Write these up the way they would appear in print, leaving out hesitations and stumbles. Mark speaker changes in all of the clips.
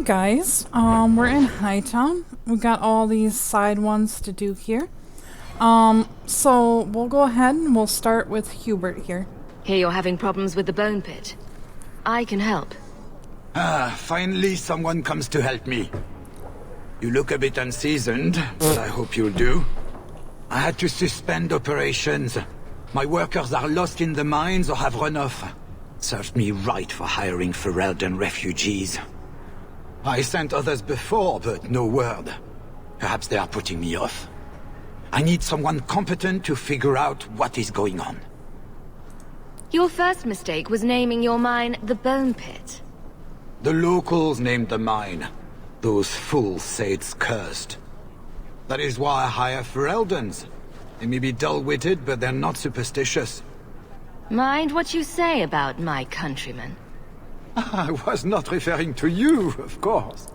Speaker 1: Hey guys, we're in Hightown. We got all these side ones to do here. So we'll go ahead and we'll start with Hubert here.
Speaker 2: Hear you're having problems with the bone pit. I can help.
Speaker 3: Finally someone comes to help me. You look a bit unseasoned, but I hope you'll do. I had to suspend operations. My workers are lost in the mines or have run off. Served me right for hiring Ferelden refugees. I sent others before, but no word. Perhaps they are putting me off. I need someone competent to figure out what is going on.
Speaker 2: Your first mistake was naming your mine the Bone Pit.
Speaker 3: The locals named the mine. Those fools say it's cursed. That is why I hire Fereldens. They may be dull-witted, but they're not superstitious.
Speaker 2: Mind what you say about my countrymen.
Speaker 3: I was not referring to you, of course.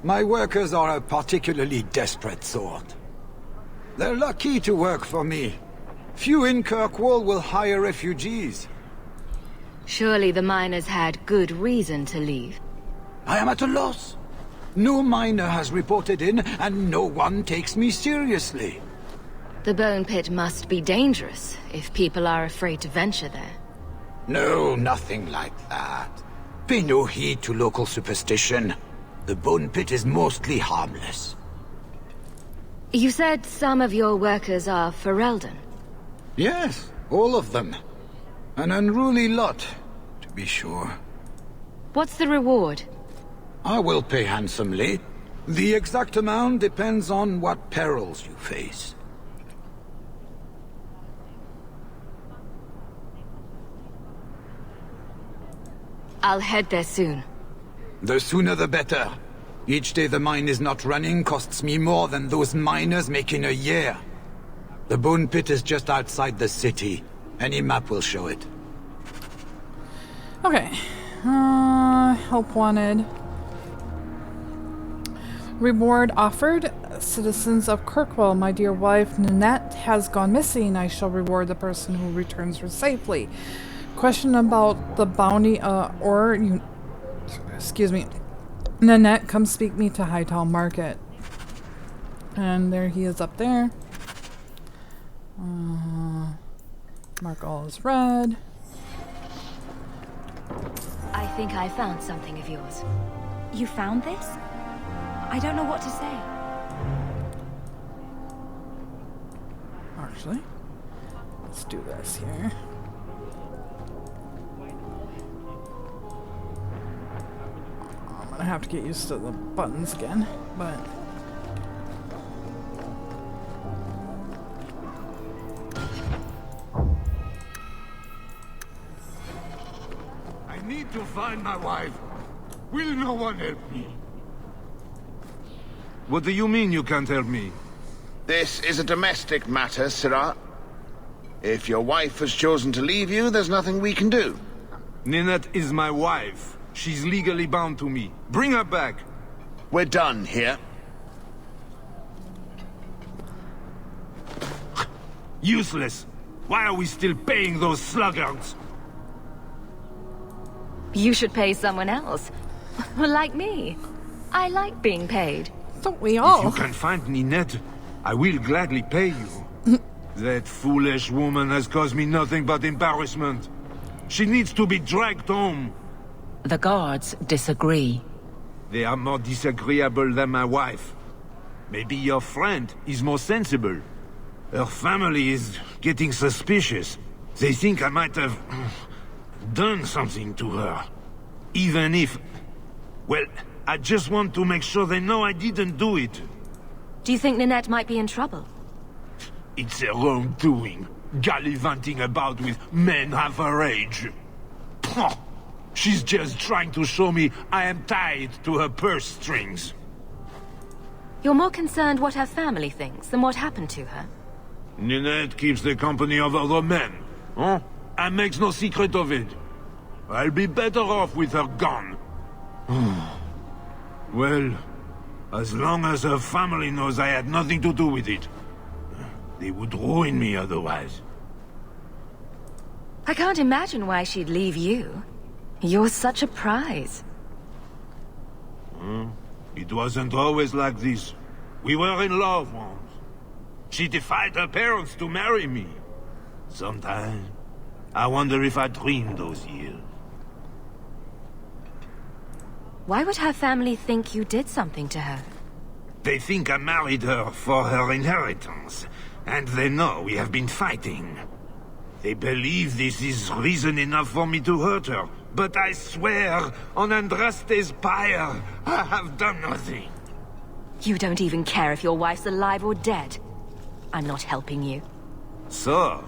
Speaker 3: My workers are a particularly desperate sort. They're lucky to work for me. Few in Kirkwall will hire refugees.
Speaker 2: Surely the miners had good reason to leave.
Speaker 3: I am at a loss. No miner has reported in, and no one takes me seriously.
Speaker 2: The Bone Pit must be dangerous, if people are afraid to venture there.
Speaker 3: No, nothing like that. Pay no heed to local superstition. The Bone Pit is mostly harmless.
Speaker 2: You said some of your workers are Ferelden.
Speaker 3: Yes, all of them. An unruly lot, to be sure.
Speaker 2: What's the reward?
Speaker 3: I will pay handsomely. The exact amount depends on what perils you face.
Speaker 2: I'll head there soon.
Speaker 3: The sooner the better. Each day the mine is not running costs me more than those miners make in a year. The Bone Pit is just outside the city. Any map will show it.
Speaker 1: Okay. Help wanted. Reward offered. Citizens of Kirkwall, my dear wife Nanette has gone missing. I shall reward the person who returns her safely. Question about the bounty, excuse me. Nanette, come speak me to Hightown Market. And there he is up there. Mark all is red.
Speaker 2: I think I found something of yours.
Speaker 4: You found this? I don't know what to say.
Speaker 1: Actually, let's do this here. I'm gonna have to get used to the buttons again, but...
Speaker 5: I need to find my wife. Will no one help me?
Speaker 6: What do you mean you can't help me?
Speaker 7: This is a domestic matter, Sirrah. If your wife has chosen to leave you, there's nothing we can do.
Speaker 6: Ninette is my wife. She's legally bound to me. Bring her back.
Speaker 7: We're done here.
Speaker 6: Useless. Why are we still paying those sluggards?
Speaker 2: You should pay someone else. Like me. I like being paid.
Speaker 1: Don't we all?
Speaker 6: If you can find Ninette, I will gladly pay you. That foolish woman has caused me nothing but embarrassment. She needs to be dragged home.
Speaker 8: The guards disagree.
Speaker 6: They are more disagreeable than my wife. Maybe your friend is more sensible. Her family is getting suspicious. They think I might have done something to her. Even if... well, I just want to make sure they know I didn't do it.
Speaker 2: Do you think Ninette might be in trouble?
Speaker 6: It's her own doing. Gallivanting about with men half her age. Pah! She's just trying to show me I am tied to her purse strings.
Speaker 2: You're more concerned what her family thinks than what happened to her.
Speaker 6: Ninette keeps the company of other men, huh? And makes no secret of it. I'll be better off with her gone. Well, as long as her family knows I had nothing to do with it. They would ruin me otherwise.
Speaker 2: I can't imagine why she'd leave you. You're such a prize.
Speaker 6: It wasn't always like this. We were in love once. She defied her parents to marry me. Sometimes, I wonder if I dreamed those years.
Speaker 2: Why would her family think you did something to her?
Speaker 6: They think I married her for her inheritance, and they know we have been fighting. They believe this is reason enough for me to hurt her, but I swear, on Andraste's pyre, I have done nothing.
Speaker 2: You don't even care if your wife's alive or dead. I'm not helping you.
Speaker 6: So,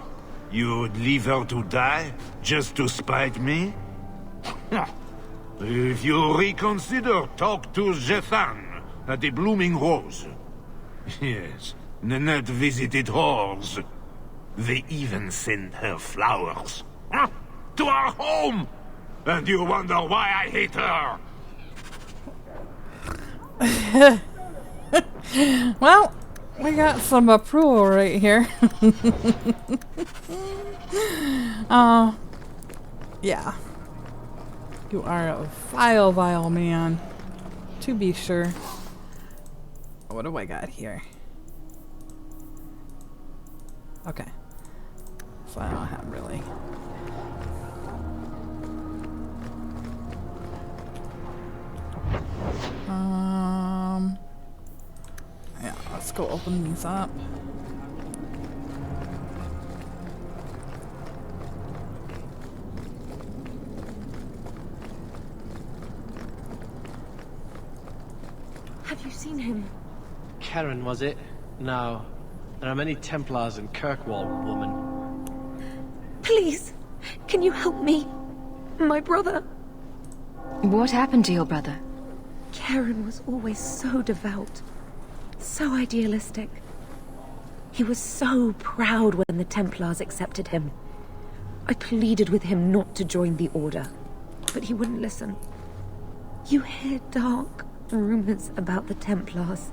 Speaker 6: you would leave her to die, just to spite me? If you reconsider, talk to Jethan at the Blooming Rose. Yes, Nanette visited whores. They even sent her flowers. To our home! And you wonder why I hate her!
Speaker 1: Well, we got some approval right here. Yeah. You are a vile, vile man. To be sure. What do I got here? Okay. So I don't have really. Yeah, let's go open these up.
Speaker 9: Have you seen him?
Speaker 10: Karen, was it? No. There are many Templars in Kirkwall, woman.
Speaker 9: Please, can you help me? My brother.
Speaker 2: What happened to your brother?
Speaker 9: Karen was always so devout, so idealistic. He was so proud when the Templars accepted him. I pleaded with him not to join the Order, but he wouldn't listen. You hear dark rumors about the Templars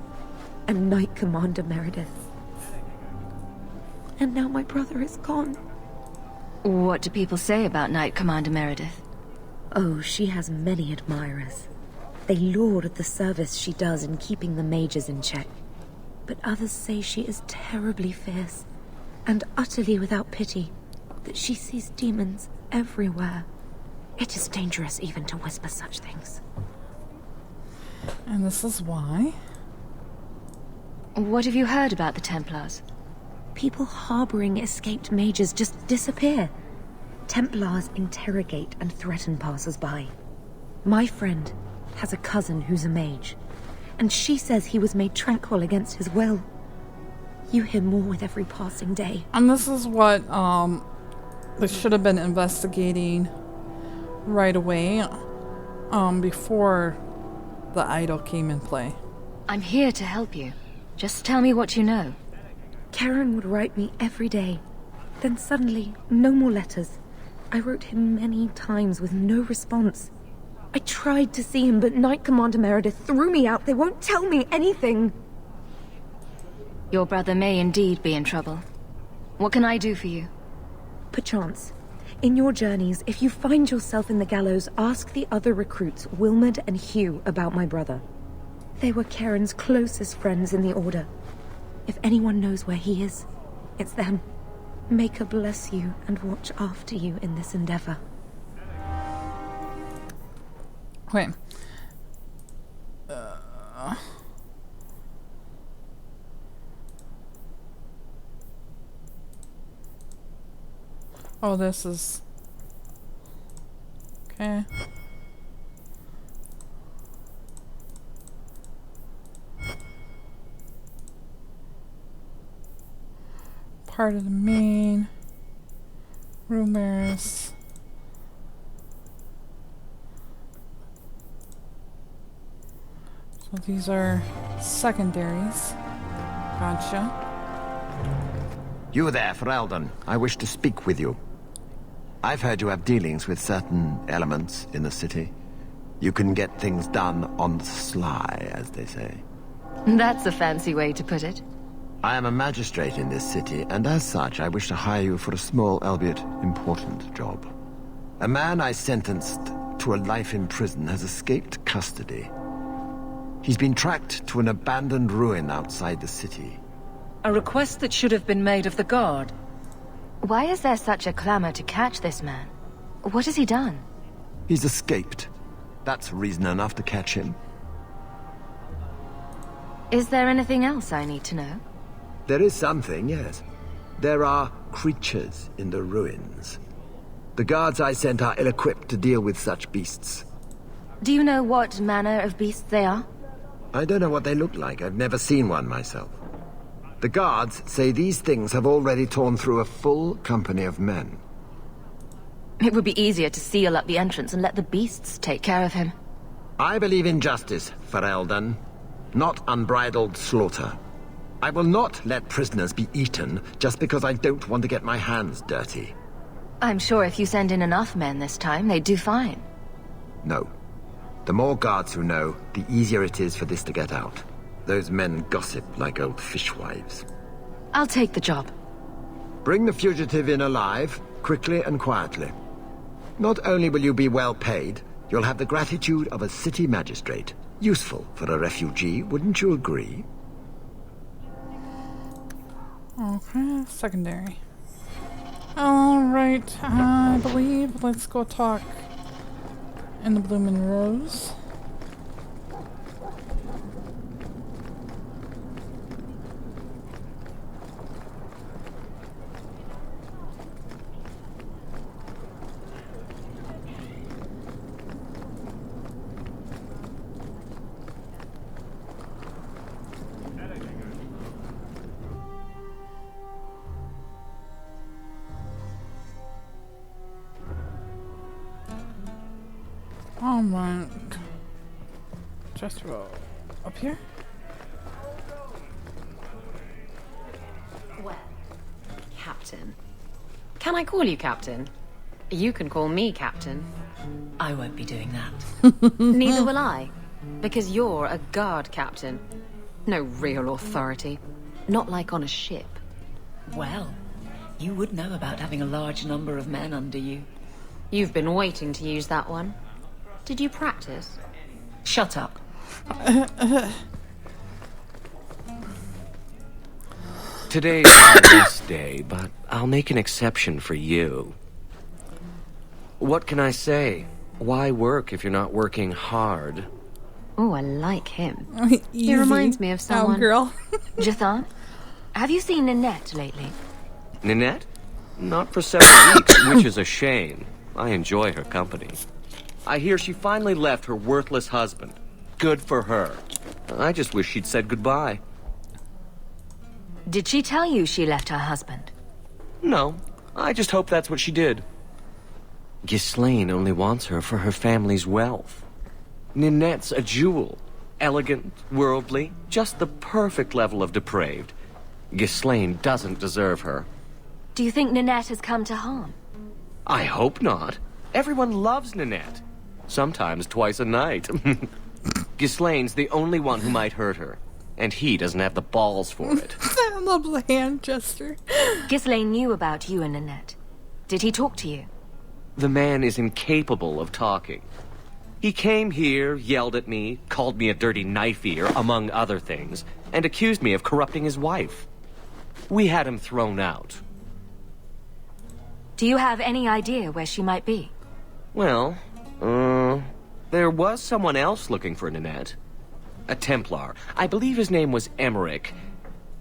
Speaker 9: and Knight Commander Meredith. And now my brother is gone.
Speaker 2: What do people say about Knight Commander Meredith?
Speaker 9: Oh, she has many admirers. They laud the service she does in keeping the mages in check. But others say she is terribly fierce and utterly without pity, that she sees demons everywhere. It is dangerous even to whisper such things.
Speaker 1: And this is why?
Speaker 2: What have you heard about the Templars?
Speaker 9: People harboring escaped mages just disappear. Templars interrogate and threaten passers-by. My friend has a cousin who's a mage, and she says he was made tranquil against his will. You hear more with every passing day.
Speaker 1: And this is what they should have been investigating right away, before the idol came in play.
Speaker 2: I'm here to help you. Just tell me what you know.
Speaker 9: Karen would write me every day. Then suddenly, no more letters. I wrote him many times with no response. I tried to see him, but Knight Commander Meredith threw me out. They won't tell me anything.
Speaker 2: Your brother may indeed be in trouble. What can I do for you?
Speaker 9: Perchance. In your journeys, if you find yourself in the gallows, ask the other recruits, Wilmerd and Hugh, about my brother. They were Karen's closest friends in the Order. If anyone knows where he is, it's them. May God bless you and watch after you in this endeavor.
Speaker 1: Wait. Oh, this is... Okay. Part of the main. Rumors. So these are secondaries. Gotcha.
Speaker 11: You there, Ferelden. I wish to speak with you. I've heard you have dealings with certain elements in the city. You can get things done on the sly, as they say.
Speaker 2: That's a fancy way to put it.
Speaker 11: I am a magistrate in this city, and as such, I wish to hire you for a small, albeit important, job. A man I sentenced to a life in prison has escaped custody. He's been tracked to an abandoned ruin outside the city.
Speaker 8: A request that should have been made of the guard.
Speaker 2: Why is there such a clamor to catch this man? What has he done?
Speaker 11: He's escaped. That's reason enough to catch him.
Speaker 2: Is there anything else I need to know?
Speaker 11: There is something, yes. There are creatures in the ruins. The guards I sent are ill-equipped to deal with such beasts.
Speaker 2: Do you know what manner of beasts they are?
Speaker 11: I don't know what they look like. I've never seen one myself. The guards say these things have already torn through a full company of men.
Speaker 2: It would be easier to seal up the entrance and let the beasts take care of him.
Speaker 11: I believe in justice, Ferelden, not unbridled slaughter. I will not let prisoners be eaten just because I don't want to get my hands dirty.
Speaker 2: I'm sure if you send in enough men this time, they'd do fine.
Speaker 11: No. The more guards who know, the easier it is for this to get out. Those men gossip like old fishwives.
Speaker 2: I'll take the job.
Speaker 11: Bring the fugitive in alive, quickly and quietly. Not only will you be well paid, you'll have the gratitude of a city magistrate. Useful for a refugee, wouldn't you agree?
Speaker 1: Okay, secondary. Alright, I believe let's go talk in the Bloomin' Rose. Alright. Just roll up here.
Speaker 12: Well, Captain. Can I call you Captain? You can call me Captain.
Speaker 8: I won't be doing that.
Speaker 12: Neither will I. Because you're a guard captain. No real authority. Not like on a ship.
Speaker 8: Well, you would know about having a large number of men under you.
Speaker 12: You've been waiting to use that one. Did you practice?
Speaker 8: Shut up.
Speaker 13: Today's my best day, but I'll make an exception for you. What can I say? Why work if you're not working hard?
Speaker 12: Oh, I like him.
Speaker 1: Easy.
Speaker 12: He reminds me of someone.
Speaker 1: Girl.
Speaker 2: Jathan, have you seen Nanette lately?
Speaker 13: Nanette? Not for 7 weeks, which is a shame. I enjoy her company. I hear she finally left her worthless husband. Good for her. I just wish she'd said goodbye.
Speaker 2: Did she tell you she left her husband?
Speaker 13: No, I just hope that's what she did. Ghislaine only wants her for her family's wealth. Ninette's a jewel. Elegant, worldly, just the perfect level of depraved. Ghislaine doesn't deserve her.
Speaker 2: Do you think Nanette has come to harm?
Speaker 13: I hope not. Everyone loves Nanette. Sometimes twice a night. Ghislaine's the only one who might hurt her. And he doesn't have the balls for it.
Speaker 1: I love the hand gesture.
Speaker 2: Ghislaine knew about you and Nanette. Did he talk to you?
Speaker 13: The man is incapable of talking. He came here, yelled at me, called me a dirty knife-ear, among other things, and accused me of corrupting his wife. We had him thrown out.
Speaker 2: Do you have any idea where she might be?
Speaker 13: Well, there was someone else looking for Nanette. A Templar. I believe his name was Emmerich.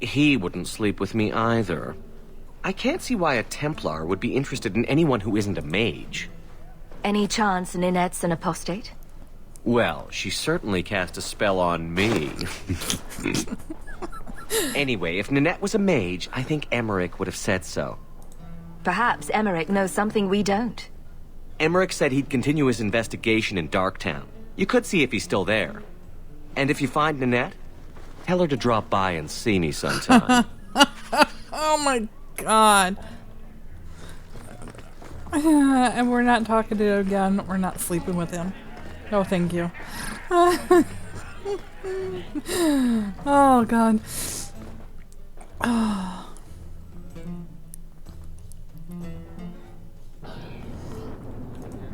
Speaker 13: He wouldn't sleep with me either. I can't see why a Templar would be interested in anyone who isn't a mage.
Speaker 2: Any chance Nanette's an apostate?
Speaker 13: Well, she certainly cast a spell on me. Anyway, if Nanette was a mage, I think Emmerich would have said so.
Speaker 2: Perhaps Emmerich knows something we don't.
Speaker 13: Emmerich said he'd continue his investigation in Darktown. You could see if he's still there. And if you find Nanette, tell her to drop by and see me sometime.
Speaker 1: Oh my god. And we're not talking to him again. We're not sleeping with him. No, thank you. Oh god. Oh.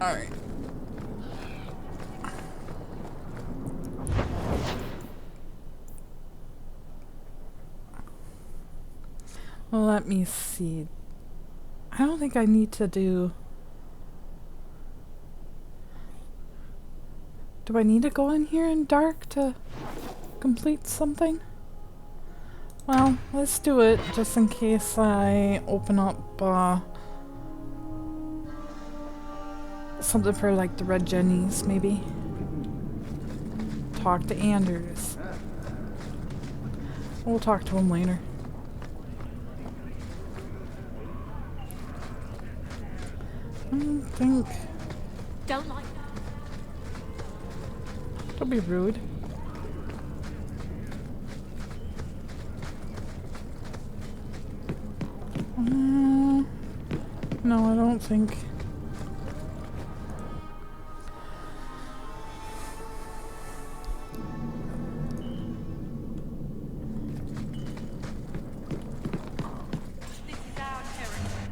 Speaker 1: Alright. Well, let me see. I don't think I need to do... Do I need to go in here in dark to complete something? Well, let's do it, just in case I open up something for like the red jennies, maybe. Talk to Anders. We'll talk to him later. I don't think...
Speaker 4: Don't like that.
Speaker 1: Don't be rude. No, I don't think.
Speaker 4: This is our territory.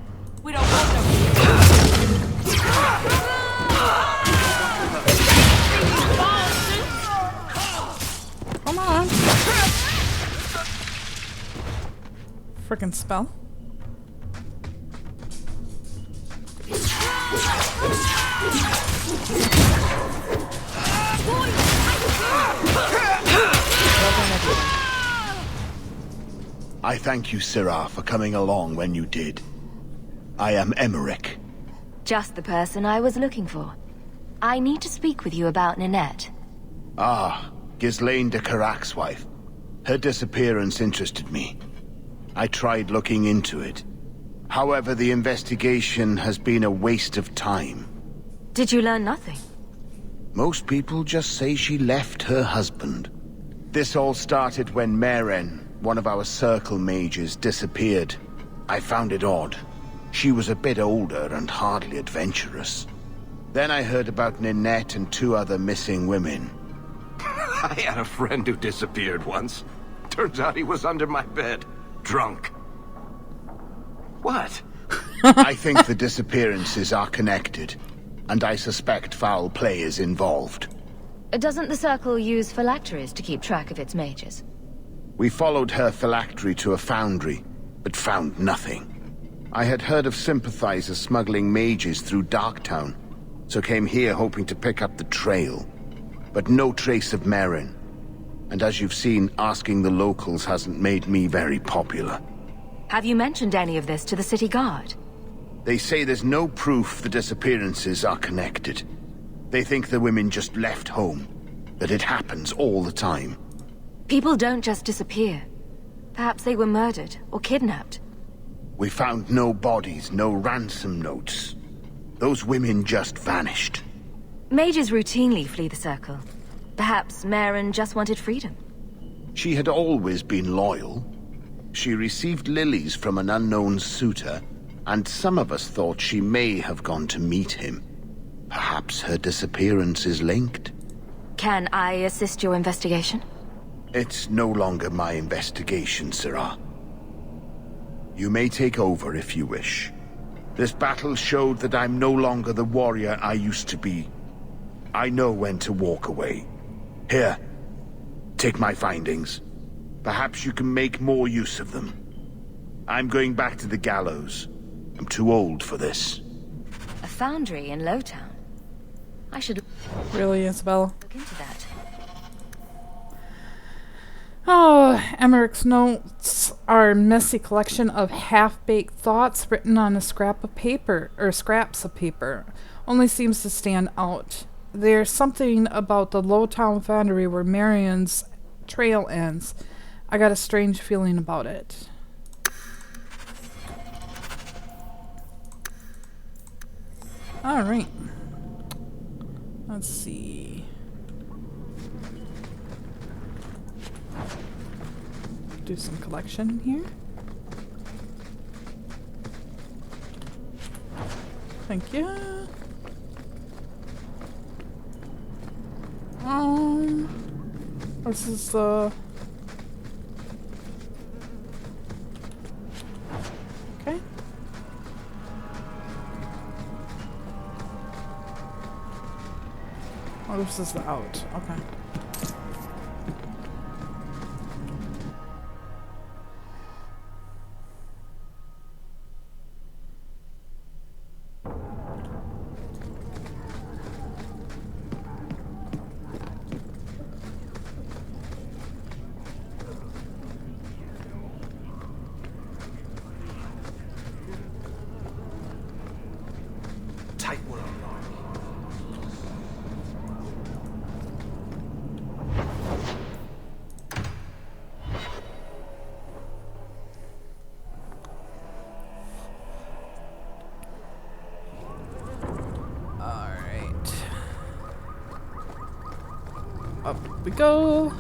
Speaker 4: We don't want no...
Speaker 1: Come on. Frickin' spell.
Speaker 7: I thank you, Syrah, for coming along when you did. I am Emmerich.
Speaker 2: Just the person I was looking for. I need to speak with you about Ninette.
Speaker 7: Ah, Ghislaine de Carac's wife. Her disappearance interested me. I tried looking into it. However, the investigation has been a waste of time.
Speaker 2: Did you learn nothing?
Speaker 7: Most people just say she left her husband. This all started when Maren, one of our circle mages, disappeared. I found it odd. She was a bit older and hardly adventurous. Then I heard about Ninette and 2 other missing women.
Speaker 11: I had a friend who disappeared once. Turns out he was under my bed, drunk. What?
Speaker 7: I think the disappearances are connected, and I suspect foul play is involved.
Speaker 2: Doesn't the Circle use phylacteries to keep track of its mages?
Speaker 7: We followed her phylactery to a foundry, but found nothing. I had heard of sympathizers smuggling mages through Darktown, so came here hoping to pick up the trail. But no trace of Maren. And as you've seen, asking the locals hasn't made me very popular.
Speaker 2: Have you mentioned any of this to the city guard?
Speaker 7: They say there's no proof the disappearances are connected. They think the women just left home, that it happens all the time.
Speaker 2: People don't just disappear. Perhaps they were murdered or kidnapped.
Speaker 7: We found no bodies, no ransom notes. Those women just vanished.
Speaker 2: Mages routinely flee the Circle. Perhaps Maren just wanted freedom.
Speaker 7: She had always been loyal. She received lilies from an unknown suitor, and some of us thought she may have gone to meet him. Perhaps her disappearance is linked.
Speaker 2: Can I assist your investigation?
Speaker 7: It's no longer my investigation, Syrah. You may take over if you wish. This battle showed that I'm no longer the warrior I used to be. I know when to walk away. Here, take my findings. Perhaps you can make more use of them. I'm going back to the gallows. I'm too old for this.
Speaker 2: A foundry in Lowtown? I should...
Speaker 1: Really, Isabella?
Speaker 2: Look into that.
Speaker 1: Oh, Emmerich's notes are a messy collection of half-baked thoughts written on a scrap of paper, or scraps of paper. Only seems to stand out. There's something about the Lowtown Foundry where Marion's trail ends. I got a strange feeling about it. Alright. Let's see. Do some collection here. Thank you. This is the... Okay. Oh, this is the out. Okay. we go.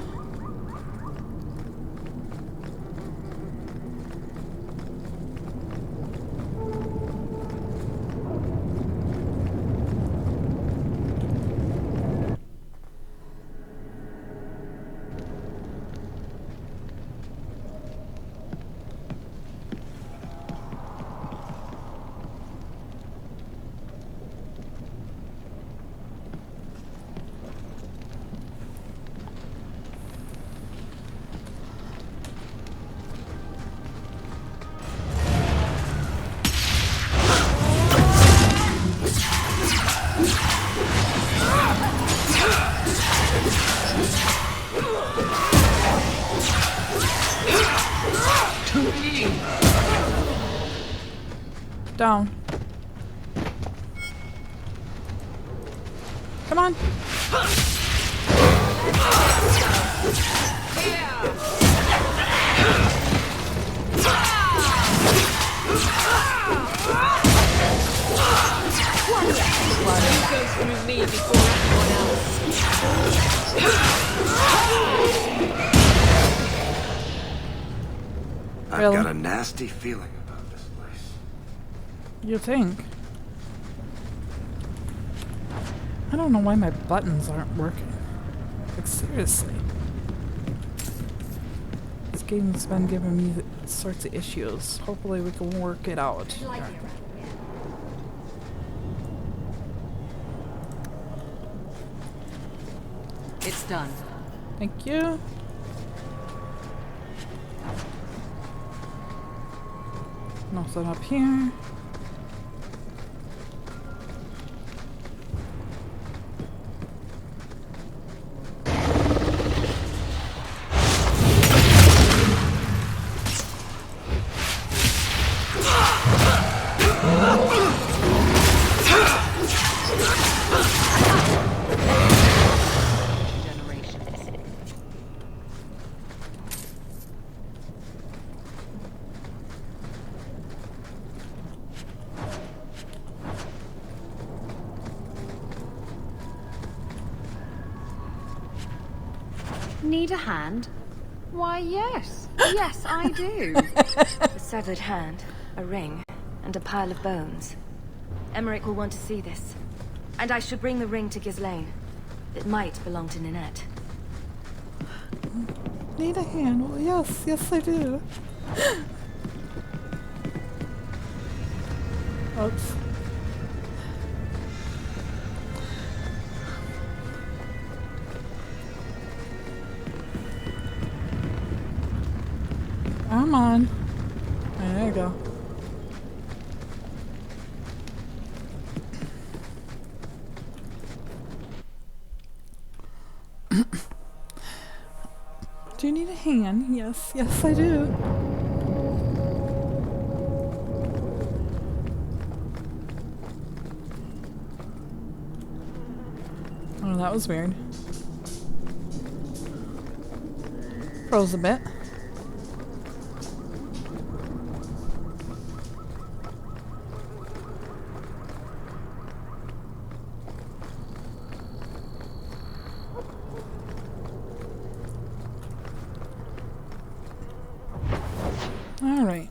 Speaker 1: Down. Come on.
Speaker 8: Goes through me before anyone else.
Speaker 11: I've got a nasty feeling about this place.
Speaker 1: You think? I don't know why my buttons aren't working. Like, seriously. This game's been giving me sorts of issues. Hopefully we can work it out. Yeah.
Speaker 8: It's done.
Speaker 1: Thank you. Nothing up here.
Speaker 2: Need a hand? Why, yes. Yes, I do. A severed hand, a ring, and a pile of bones. Emmerich will want to see this. And I should bring the ring to Ghislaine. It might belong to Ninette.
Speaker 1: Need a hand? Well, yes, yes I do. Oops. Come on. There you go. Do you need a hand? Yes, yes I do. Oh, that was weird. Froze a bit. All right.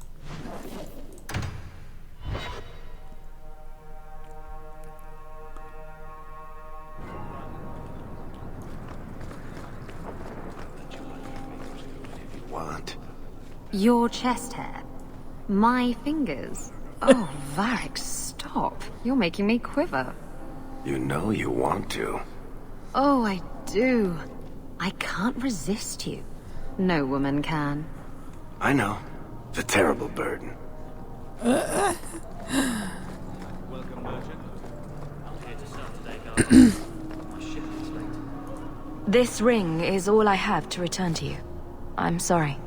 Speaker 2: Your chest hair? My fingers? Oh, Varric, stop. You're making me quiver.
Speaker 11: You know you want to.
Speaker 2: Oh, I do. I can't resist you. No woman can.
Speaker 11: I know. It's a terrible burden.
Speaker 10: Welcome, merchant. I'm here to sell today, guys. My shipment's late.
Speaker 2: This ring is all I have to return to you. I'm sorry.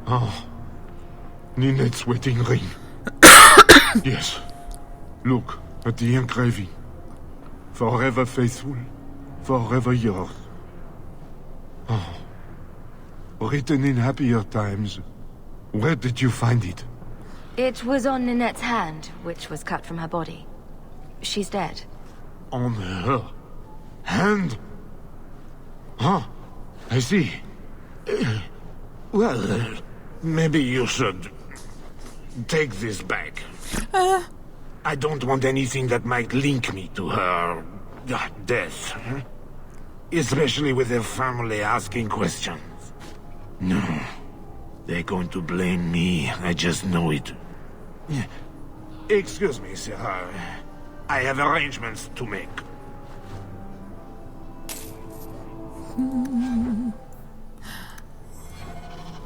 Speaker 5: Oh. Ninette's wedding ring. Yes. Look at the engraving. Forever faithful, forever yours. Oh. Written in happier times. Where did you find it?
Speaker 2: It was on Ninette's hand, which was cut from her body. She's dead.
Speaker 5: On her hand? Huh? I see. Well, maybe you should take this back. I don't want anything that might link me to her death. Especially with her family asking questions. No. They're going to blame me. I just know it. Excuse me, sir. I have arrangements to make.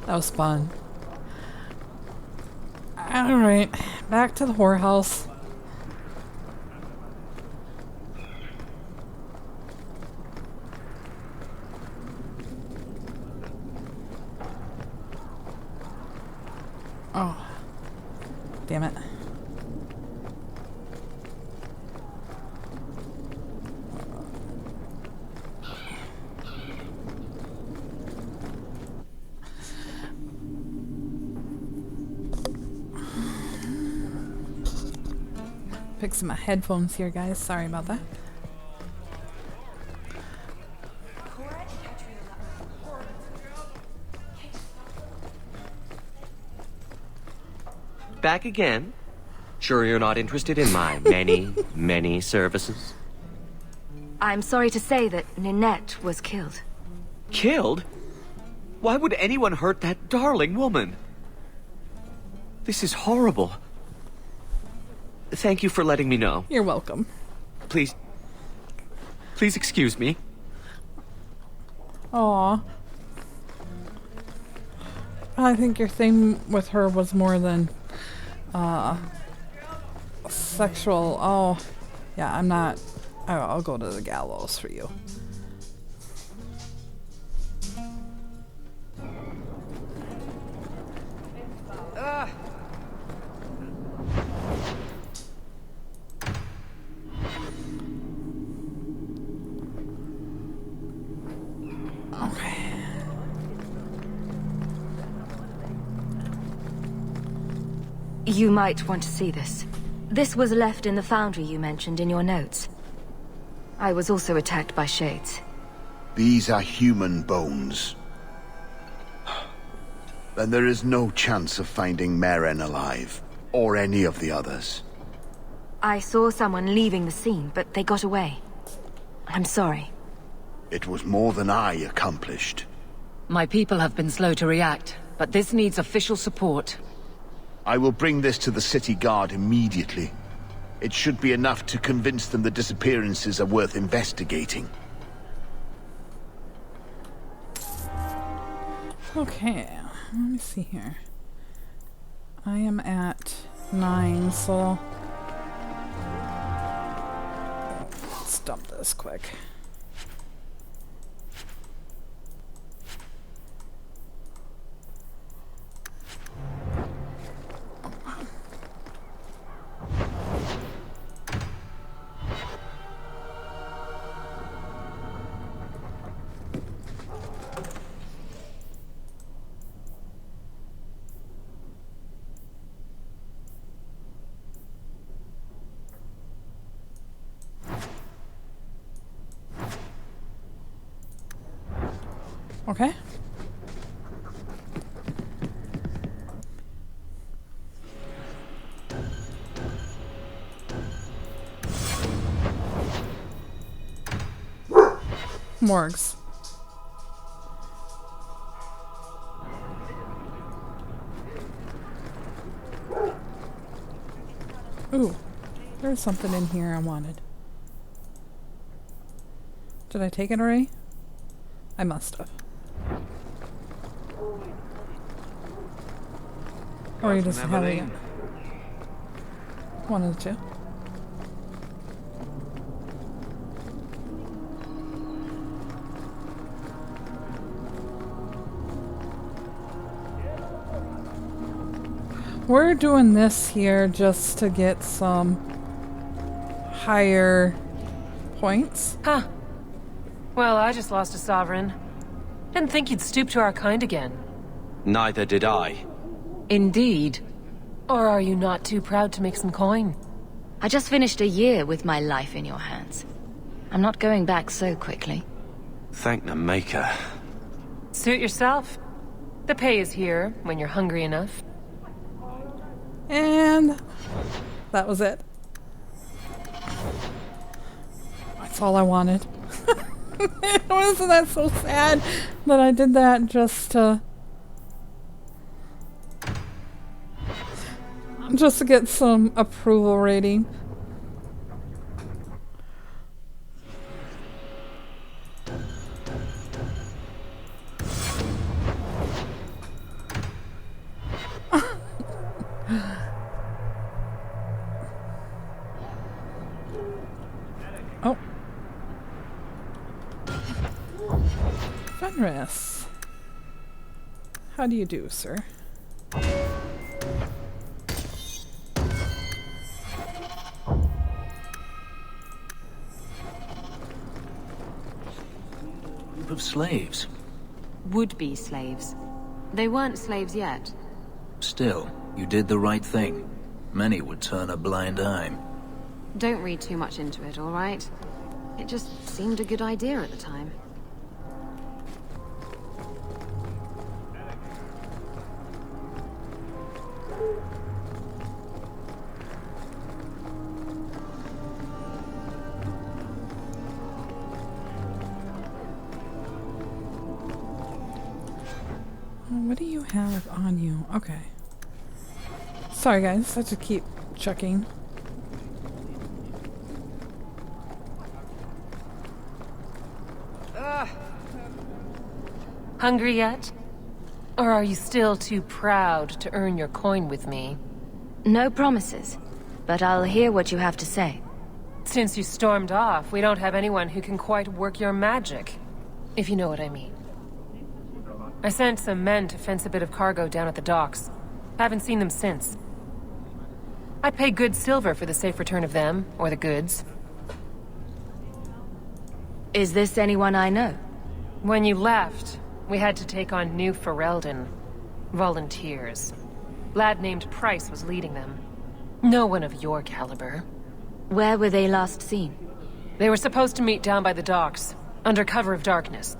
Speaker 1: That was fun. Alright, back to the whorehouse. Oh. Damn it. Fixing my headphones here, guys. Sorry about that.
Speaker 13: Back again? Sure you're not interested in my many, many services?
Speaker 2: I'm sorry to say that Ninette was killed.
Speaker 13: Killed? Why would anyone hurt that darling woman? This is horrible. Thank you for letting me know.
Speaker 1: You're welcome.
Speaker 13: Please excuse me.
Speaker 1: Aw. I think your thing with her was more than sexual. Oh, yeah, I'm not. I'll go to the gallows for you.
Speaker 2: You might want to see this. This was left in the foundry you mentioned in your notes. I was also attacked by shades.
Speaker 7: These are human bones. Then there is no chance of finding Meren alive, or any of the others.
Speaker 2: I saw someone leaving the scene, but they got away. I'm sorry.
Speaker 7: It was more than I accomplished.
Speaker 8: My people have been slow to react, but this needs official support.
Speaker 7: I will bring this to the city guard immediately. It should be enough to convince them the disappearances are worth investigating.
Speaker 1: Okay, let me see here. I am at 9, so let's dump this quick. Okay. Morgues. Ooh, there's something in here I wanted. Did I take it already? I must have. Or you just have it. One of the two. We're doing this here just to get some higher points.
Speaker 14: Huh. Well, I just lost a sovereign. Didn't think you'd stoop to our kind again.
Speaker 13: Neither did I.
Speaker 14: Indeed. Or are you not too proud to make some coin?
Speaker 2: I just finished a year with my life in your hands. I'm not going back so quickly.
Speaker 13: Thank the Maker.
Speaker 14: Suit yourself. The pay is here when you're hungry enough.
Speaker 1: And that was it. That's all I wanted. Wasn't that so sad that I did that just to get some approval rating? Oh. Fenris. How do you do, sir?
Speaker 15: Group of slaves.
Speaker 12: Would-be slaves. They weren't slaves yet.
Speaker 15: Still, you did the right thing. Many would turn a blind eye.
Speaker 12: Don't read too much into it, all right? It just seemed a good idea at the time.
Speaker 1: What do you have on you? Okay. Sorry guys, I have to keep checking.
Speaker 14: Hungry yet? Or are you still too proud to earn your coin with me?
Speaker 2: No promises, but I'll hear what you have to say.
Speaker 14: Since you stormed off, we don't have anyone who can quite work your magic, if you know what I mean. I sent some men to fence a bit of cargo down at the docks. Haven't seen them since. I'd pay good silver for the safe return of them, or the goods.
Speaker 2: Is this anyone I know?
Speaker 14: When you left, we had to take on New Ferelden. Volunteers. Lad named Price was leading them. No one of your caliber.
Speaker 2: Where were they last seen?
Speaker 14: They were supposed to meet down by the docks, under cover of darkness.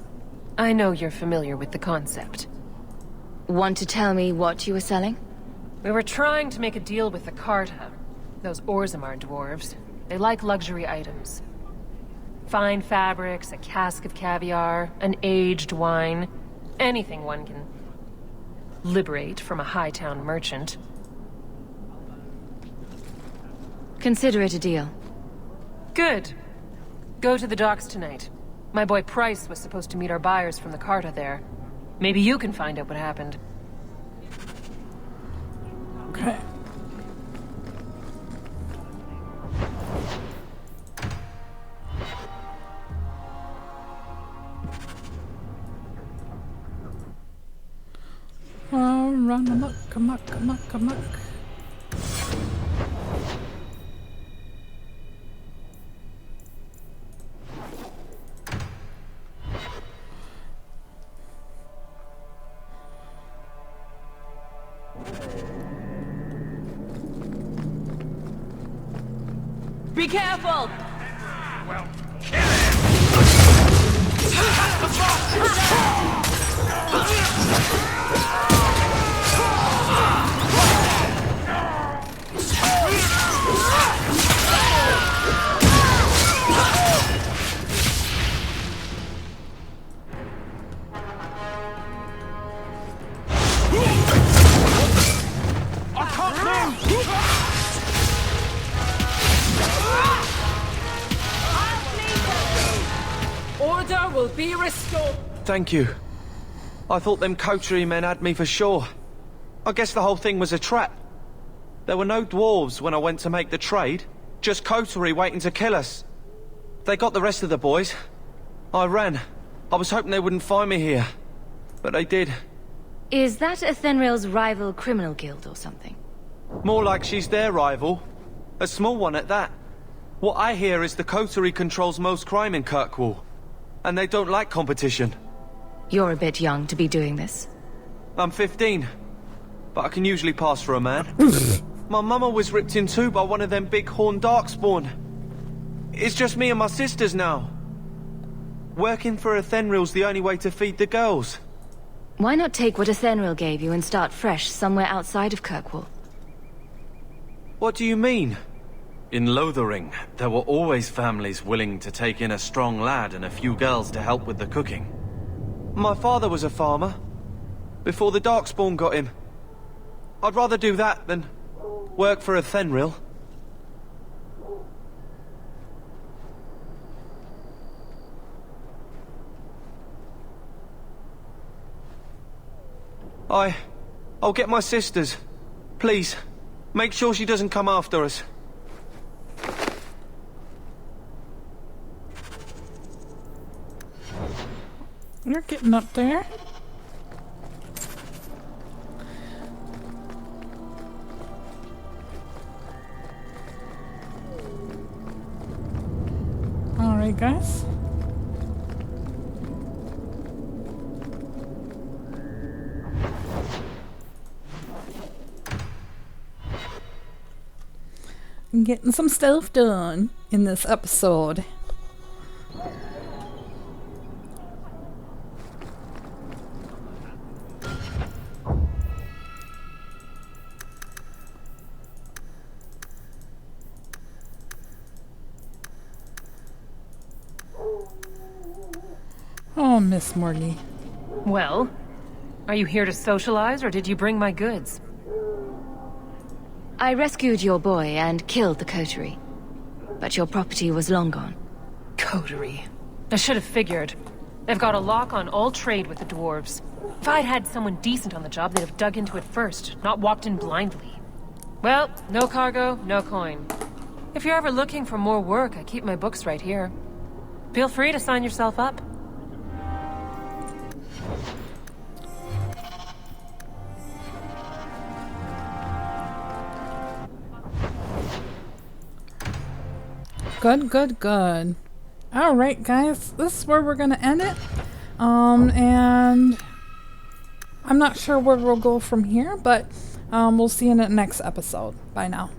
Speaker 14: I know you're familiar with the concept.
Speaker 2: Want to tell me what you were selling?
Speaker 14: We were trying to make a deal with the Carta. Those Orzammar dwarves. They like luxury items. Fine fabrics, a cask of caviar, an aged wine. Anything one can liberate from a Hightown merchant.
Speaker 2: Consider it a deal.
Speaker 14: Good. Go to the docks tonight. My boy Price was supposed to meet our buyers from the Carta there. Maybe you can find out what happened.
Speaker 1: Okay. Run amok, amok, amok, amok.
Speaker 4: Be careful!
Speaker 5: Well,
Speaker 4: Order will be restored.
Speaker 13: Thank you. I thought them coterie men had me for sure. I guess the whole thing was a trap. There were no dwarves when I went to make the trade. Just coterie waiting to kill us. They got the rest of the boys. I ran. I was hoping they wouldn't find me here. But they did.
Speaker 2: Is that Athenril's rival criminal guild or something?
Speaker 13: More like she's their rival. A small one at that. What I hear is the coterie controls most crime in Kirkwall. And they don't like competition.
Speaker 2: You're a bit young to be doing this.
Speaker 13: I'm 15. But I can usually pass for a man. My mama was ripped in two by one of them big horned darkspawn. It's just me and my sisters now. Working for a Thenril's the only way to feed the girls.
Speaker 2: Why not take what a Thenril gave you and start fresh somewhere outside of Kirkwall?
Speaker 13: What do you mean? In Lothering, there were always families willing to take in a strong lad and a few girls to help with the cooking. My father was a farmer, before the Darkspawn got him. I'd rather do that than work for a Thenril. I'll get my sisters. Please, make sure she doesn't come after us.
Speaker 1: You're getting up there. Alright, guys. I'm getting some stuff done in this episode. Oh, Miss Morty.
Speaker 14: Well, are you here to socialize, or did you bring my goods?
Speaker 2: I rescued your boy and killed the coterie. But your property was long gone.
Speaker 14: Coterie. I should have figured. They've got a lock on all trade with the dwarves. If I'd had someone decent on the job, they'd have dug into it first, not walked in blindly. Well, no cargo, no coin. If you're ever looking for more work, I keep my books right here. Feel free to sign yourself up.
Speaker 1: Good, good, good. Alright, guys. This is where we're going to end it. And I'm not sure where we'll go from here, but we'll see you in the next episode. Bye now.